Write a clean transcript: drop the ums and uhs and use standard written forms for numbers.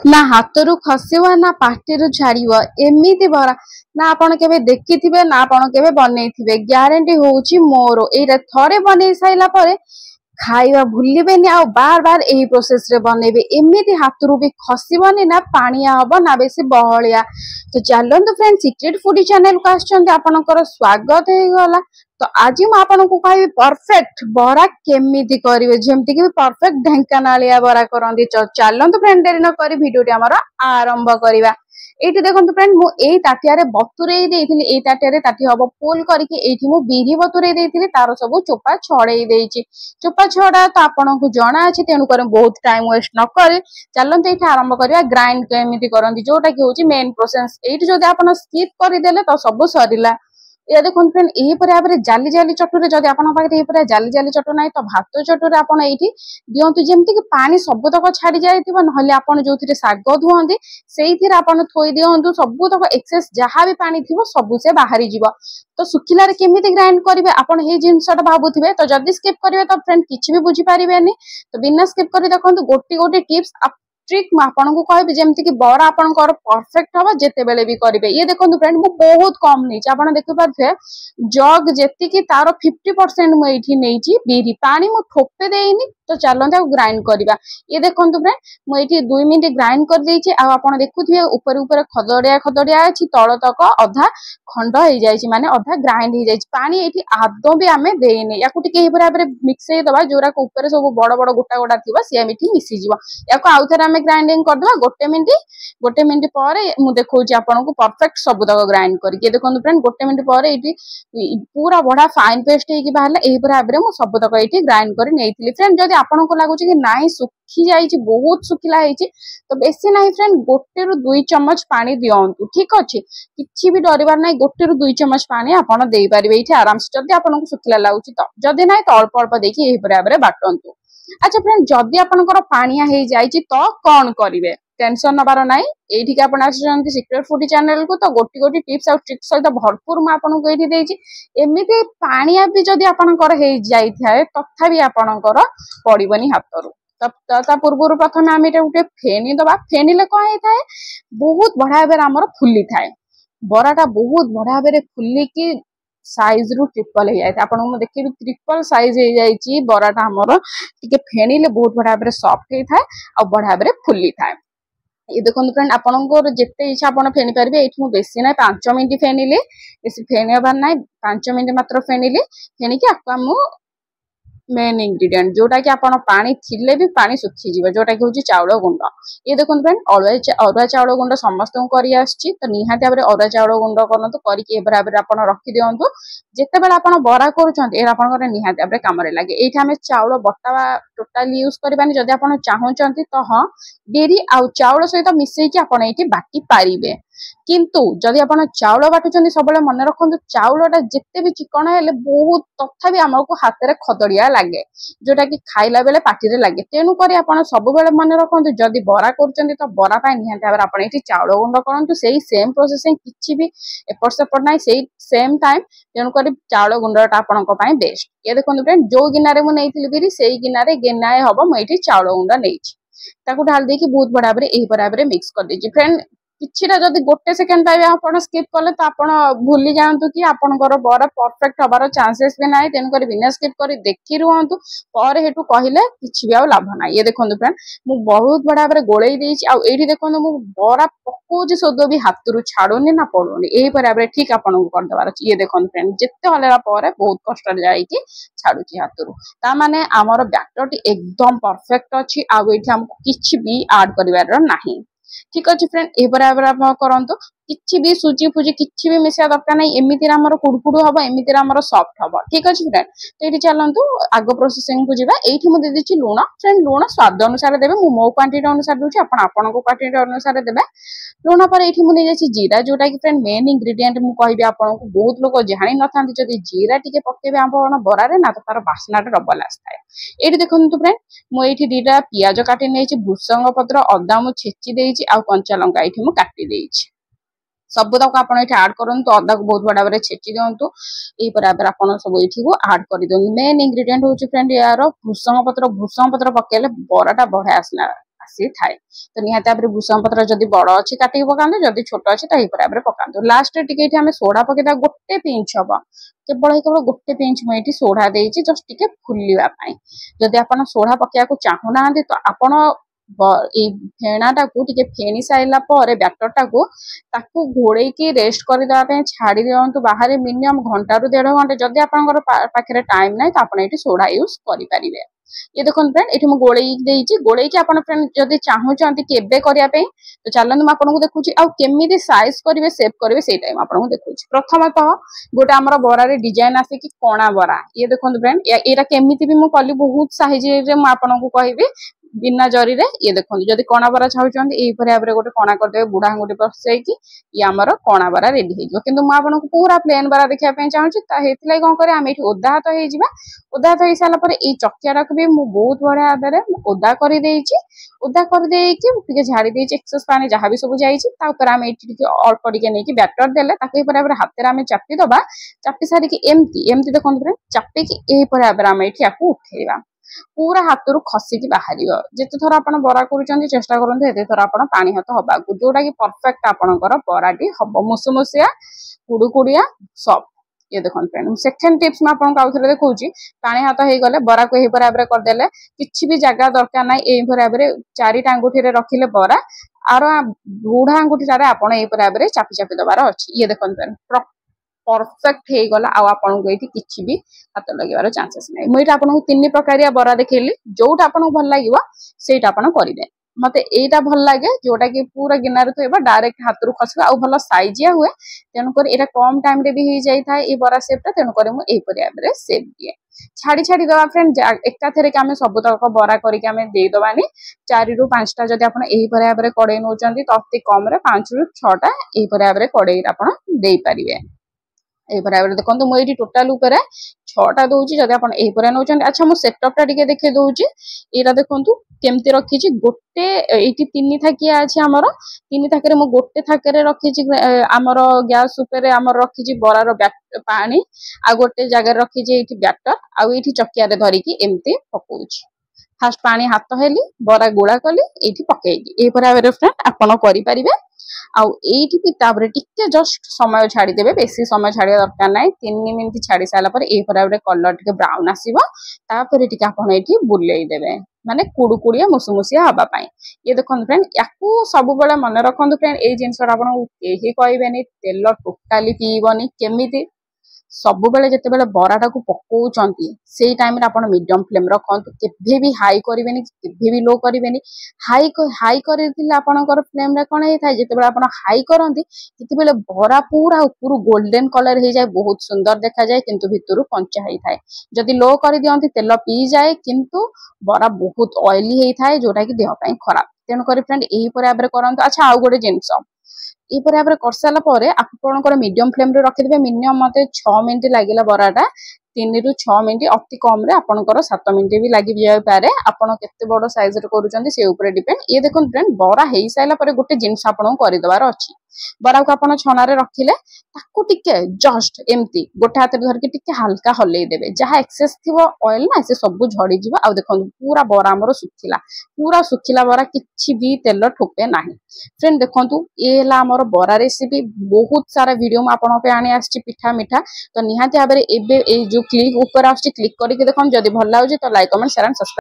ना हाथरू खसिव ना पाटिरू छाड़िव एमिति बरा ना आपण केबे देखिथिबे ना आपण केबे बनेइथिबे ग्यारंटी होउची मोर एटा थरे बनै साइला परे खाइबा भूलिबेनी आ बार बार एही प्रोसेस रे बनेबे एमिति हाथरू भी खसिबनी ना पानिया हबो ना बेसी बहलिया। तो चलंतु फ्रेंड सीक्रेट फूडी चैनल को आछंते आपनकर स्वागत हे गला। तो आज मैं आपन को कहबी परफेक्ट बरा केमिति करिवे जेमति कि परफेक्ट ढेंकानालिया बरा करंदी। चलंतु फ्रेंड देरी न करी वीडियोटी हमर आरंभ करिवा। एठी देखंतु फ्रेंड मु एई ताटियारे बतुरेई देइथिली एई ताटियारे ताटी हबो फुल करके एठी मु बिरी बतुरेई देइथिली तार सब चोपा छड़ेई देइची। चोपा छड़ा तो आपन को जणा अछि तेनु करे बहुत टाइम वेस्ट न करे चलंतु एठी आरंभ करिवा ग्राइंड केमिति करंदी जोटा कि होची मेन प्रोसेस। एठी जदि आपन स्किप करि देले तो सब सरिला। या देखो फ्रेंड यही पर जाली जाली चटुरे जदि आपन पाखे यही पर जाली जाली चटु नाही तो भात चटुरे आपन एठी दियंतु जेमति कि पानी सबतक छाडी जायतिबो नहले आपन जोथिरे साग धुहंदी सेइथिरे आपन थोई दियंतु सबतक एक्सेस जहा भी पानी थिबो सब से बाहरी जिवो। तो सुखिला रे केमिति ग्राइंड करिवे आपन हे जिंसटा भाबुथिबे तो जदि स्किप करिवे तो फ्रेंड किछि भी बुझी पारिबेनी। तो बिना स्किप करि देखंतु गोटी गोटी टिप्स ट्रिक मैं आपन को कहबी जेमति कि बरा आपन कर परफेक्ट हबा जेते बेले भी करिवे। ये देखंतु फ्रेंड मु बहुत कम नै छी आपन देखि पारथे जग जेति कि तारो 50% मु एठी नैची बिरी पानी मु ठोपे देइनी। तो चलंते आ ग्राइंड करिवा। ये देखंतु फ्रेंड मु एठी 2 मिनिट ग्राइंड कर देइची आ आपन देखुथिबे ऊपर ऊपर खदड़िया खदड़िया अछि तळ तक अधा खंड हे जाइछि माने अधा ग्राइंड हे जाइछि पानी एठी आदो भी हमें देइनी याकु टिके हे बराबर मिक्स दबा जोरा को ऊपर सब बड़ बड़ गोटा गोटा थिबा से एठी मिसी जिवो याकु आउथरा हमें ग्राइंडिंग कर दबा गोटे मिनिट पर मु देखौछि आपन को परफेक्ट सब तक ग्राइंड करके देखंतु फ्रेंड गोटे मिनिट पर एठी पूरा बड़ा फाइन पेस्ट हे कि बाहरला एही बराबर मु सब तक एठी ग्राइंड कर नेइथिली। फ्रेंड जदि आपन को लागुछि कि नाही सुखी जाइछि बहुत सुखिला हेछि तो बेसी नाही फ्रेंड गोटे रु 2 चम्मच पानी दियंतु ठीक अछि किछि भी डरिबार नाही गोटे रु 2 चम्मच पानी आपन देई परिबे एठी आराम से जदि आपन को सुखिला लागुछि तो जदि नाही तो अल्प अल्प देखि एही बराबर बाटंतु। अच्छा फ्रेंड जदि आपनकर पानिया हे जाइछि तो कोन करिवे टेंशन नबार नाही एठी के आपन आछंती सीक्रेट फूडी चैनल को तो गोटी गोटी टिप्स और ट्रिक्स सहित भरपूर म आपन को एठी देइछि। एमिति पानिया भी जदि आपनकर हे जाई थाए तथापि आपनकर पड़िबनी हातरू ता पूर्व प्रथम आम एटा उठे फेनी दबा फेनिले कौन होता है बहुत बढ़िया भाव आमर फुली थाए बराटा बहुत बढ़िया भाव फुली की साइज रु ट्रिपल हो जाए आपन देखिए ट्रिपल साइज हो जाए बराटा आमर टिके फेनिले बहुत बढ़िया भाव सॉफ्ट होता है और बढ़िया भाव फुली थाए। ये देखो फ्रेंड आपन जिते इच्छा आप फेनी पारे ये बेसी ना 5 मिनिट फेनिले बेसी फेनबार ना 5 मिनिट मात्र फेनिले फेनिकी आपको मेन इंग्रेडिएंट जोटा कि आपन पानी थिले भी पानी सुखी जीव जोटा कि होची चाउल गुंड। ये देखो फ्रेंड अरुआ चाउल गुंड समस्त करी आछि तो निहाती भाबरे अरुआ चाउल गुंड करनतो करिके ए बराबर आपन रखि दियंतु जेते बेला आपन बरा करूछन ए आपन करे निहाती भाबरे काम रे लागे। एठी हमें चाउल बटा टोटली यूज करबानी जदि आपन चाहउचंती तो हां बेरी आ चाउल सहित मिसई कि आपन एठी बाटी पारिबे किंतु जदि आपन चाउल बाटुचंती सबले मन रखंतु चाउलटा जेते भी चिकन हेले बहुत तथा भी हमको हाथ रे खदड़िया लागे जोटा कि खाइला बेले पाटी रे लागे तेनु करी आपन सब बेले मन रखंतु जदि बरा करचंती तो बरा पाए निहाती भाबरे आपन एठी चाउल गुंड करंतु सेही सेम प्रोसेसिंग किछि भी एपट सेपट नाही सेही सेम टाइम तेनु करी चाउल गुंडटा आपन को पाए बेस्ट। ये देखंतु फ्रेंड जो गिनारे मु नेइथिली बिरी सेही गिनारे गिनाए हबो मु एठी चाउल गुंड नेइछि ताकू ढाल देकी बहुत बड़ा भाबरे एही बराबर मिक्स कर देछि। फ्रेंड किछिटा जदि गोटे सेकेंड पाइबे आपण स्किप कले तो आपण भूली जांतु कि आपनकर बरा परफेक्ट हबार चांसेस भी नाही तेन करी बिना स्किप करी देखि रुहंतु पर हेतु कहिले किछि भी आ लाभ नाही। ये देखंतु फ्रेंड मु बहुत बड़ा भाबरे गोळेई देछि आ एठी देखंतु मु बरा पकोजी सोदो भी हाथरू छाडोनी ना पडोनी एही बराबर ठीक आपण को कर देबार अछि। ये देखंतु फ्रेंड जेते हलेला पर बहुत कष्ट जाई कि छाडुची हाथरू ता माने हमर बैटर एकदम परफेक्ट अछि आ एठी हमको किछि भी ऐड करिवार नाही ठीक अच्छे। फ्रेंड ए बराबर आप करंतु किछि भी सूजी फुजी किछि भी मिसिया दरकार नहीं एमिति हमर कुडकुडू हबो एमिति हमर सॉफ्ट हबो ठीक अच्छे। फ्रेंड तो एठी चलंतु आगो प्रोसेसिंग को जिबा एठी मु दे दिछि लूण। फ्रेंड लूण स्वाद अनुसार देबे मु मो क्वांटिटी अनुसार दोछि आपन को क्वांटिटी अनुसार देबे लूण पर एठी मु नै जाछि जीरा जोटा कि फ्रेंड मेन इंग्रेडिएंट मु कहबी आपन को बहुत लोग जानि न थांती जदि जीरा टिके पकेबे आपन बरा रे ना तो तार बासनाटा डबल आस्ताय। एठी देखंतु फ्रेंड मु एठी दीटा पियाज काटी नेछि भुसंग पत्र अदा मु छेची देछि आ कंचा लंका एठी मु काटी देछि सब तक आप ऐड करंतु अदा को बहुत बड़ा भाव छेची दिंतु यही बराबर आपन सब ये ऐड कर दिंतु। मेन इंग्रेडिएंट होची फ्रेंड यार भुसंग पत्र पकेले बराटा बढ़िया आसी थाए। तो निहाती भाव भूषण पत्र जदि बड़ अच्छी काटिक पकातु, जदि छोट अच्छी तो यही भाव में पकातु। लास्ट टिके आम सोडा पकईदा गोटे पिंच हम केवल गोटे पिंच मुझे सोडा देती जस्ट टिके फुलवाई। जदि आप सोडा पकड़ा चाहूना तो आपण फेणाटा को टिके फेणी साइला पर बैटर टाको ताकू घोड़े की रेस्ट करदेवा छाड़ी दिंतु बाहर मिनिमम घंटा रू 1.5 घंटे। जदि आपंकर पाखे टाइम ना तो आप सोडा यूज करेंगे। ये देखो फ्रेंड ये गोलैकी गोलैकी आप फ्रेंड जदि चाहूँगी केबे करने तो चलते मुझे देखुची आमी साइज करेंगे सेप करेंगे से आपको देखुँ। प्रथमतः गोटे आम बरारे डिजाइन आसिक कणा बरा ये देखो फ्रेंड यहाँ केमी भी मुझे कली बहुत साइज आपको कहबी बिना जरी रे। ये देखो जदि कणा बरा चाहते यही भाव में गोटे कणा करदे बुढ़ा आंगुठी बसैकी ये आमर कणा बरा रेडी हो। कि मुझे पूरा प्लेन बरा देखा चाहूँगी कौन करें आम ये ओदा हाथ ओदा हाथ हो सारापर ये चकिया भी मुझे बहुत बढ़िया भाव में ओदा करदे झाड़ी देती एक्सेस पानी जहाँ भी सब जापर आम ये अल्प टे नहीं बैटर देले भाव हाथ में चापी दबा चापी सारिकी एमती देखो चापिकी यही भाव में आम ये उठेगा पूरा हाथ रू खसिकी बाहर। जिते थर आप बरा कर चेष्टा करूँ ये थर आप पानी हाथ हवा जोटा कि परफेक्ट आपंकर बराटी हम मुसुमुसिया कुड़ुकुड़िया सॉफ्ट। ये देखो फ्रेंड सेकेंड टिप्स में आपको आउ थे देखा पानी हाथ हो गले बरा को यही भाव में करदे किसी भी जगह दरकार ना यही भाव में 4टा आंगुठी रखिले बरा आर बुढ़ा आंगुठी आप भाव में चापी चापी दबार अच्छी। ये देखो फ्रेंड परफेक्ट हो गला आपको ये किसी भी हाथ लगे चांसेस नहीं। मुझे आपको 3 प्रकार बरा देखली जोटा आपको भल लगे से करेंगे। मत यहाँ भल लगे जोटा कि पूरा गिनार थे डायरेक्ट हाथ रू खसवा आ भल साइजिया हुए तेणुक यहाँ कम टाइम रे भी हो जाए ये बरा सेपटा तेणुक मुझे भाव में सेप दिए छाड़ी छाड़ी दवा फ्रेंड एकाथर आम सबुतक बरा करदेवानी 4 रू 5टा जब आप भाव में कड़े नौ तो अति कम 5 रू 6टा यही भाव में कड़े आपरे यही भाव में देखो मुझे टोटाल 6टा दूसरी जब आप नौ। अच्छा मुझे सेटअपटा टे देखे दूसरी यहाँ देखो केमती रखी गोटे ये 3 थाकिया अच्छी आमर 3 थाके मुझे गोटे थाके रखी आमर गैस आमर रखी बरार पानी आ गोटे जगह रखी बैटर आउ चकिया धरिकी एमती पकाऊ फास्ट पानी हाथ हेली बरा गोला कली ये पकईकी यही भाव में फ्रेंड आपड़ करें। आउे टिके जस्ट समय छाड़ी देवे बेसी समय छाड़ा दरकार ना 3 मिनिट छाड़ी सारापर यही भाव में कलर टे ब्राउन आसपर ये बुले देवे माने कुड़ुकुड़िया मुसुमुसिया हवापाई। ये देखो फ्रेंड या सब मन रखु फ्रेंड ये जिनसा कहबेनि तेल टोटाली पीबनी केमी सब बेले जिते बेले बराटा को पकाउछंती से टाइम रे आपण मीडियम फ्लेम रखंतु केभे भी हाई करिवेनी केभे भी लो करिवेनी। हाई करथिले आपणकर फ्लेम रे कोन हेथाय जिते बेले आपण हाई करंती जिते बेले बरा पूरा ऊपर गोल्डन कलर हो जाए बहुत सुंदर देखा जाए किंतु भितरु कंचा हेई थाए। जदि लो कर दियंती तेल पी जाए किंतु बरा बहुत ऑयली हेई थाए जोटा कि देह पई खराब तेन करी फ्रेंड एही भाव में करंतु। अच्छा आउ गोटे जिंस ये भाव में कर सारापर आपंकर मीडियम फ्लेम रे रखिदे मिनिमम मते 6 मिनिट लगिला बराटा 3 रू 6 मिनिट अति कम रे आपंकर 7 मिनिट भी लगी जाय पारे आपण केते बड़ साइज रे करूचंती से ऊपर डिपेंड। ये देखो फ्रेंड बरा हेई साइला पर गोटे जिंस आपन कर दबार अछि बरा को आपन छना रे रखिले ताकू टिके जस्ट एमती गोटे हाथ धरके टिके हल्का हल्ले देबे जहाँ एक्सेस थिबो ऑयल ना से सब झड़ी जीव। आ देखो पूरा बरा हमर सुखिला बरा किछि भी तेल ठोपे नाही। फ्रेंड देखंतु ये ला हमर बरा रेसिपी बहुत सारा वीडियो म आपन पे आनी आछि पिठा मिठा तो निहाती भाबरे एबे ए जो क्लिक ऊपर आछि क्लिक करके देखम जदी भल लागै तो like comment share and subscribe.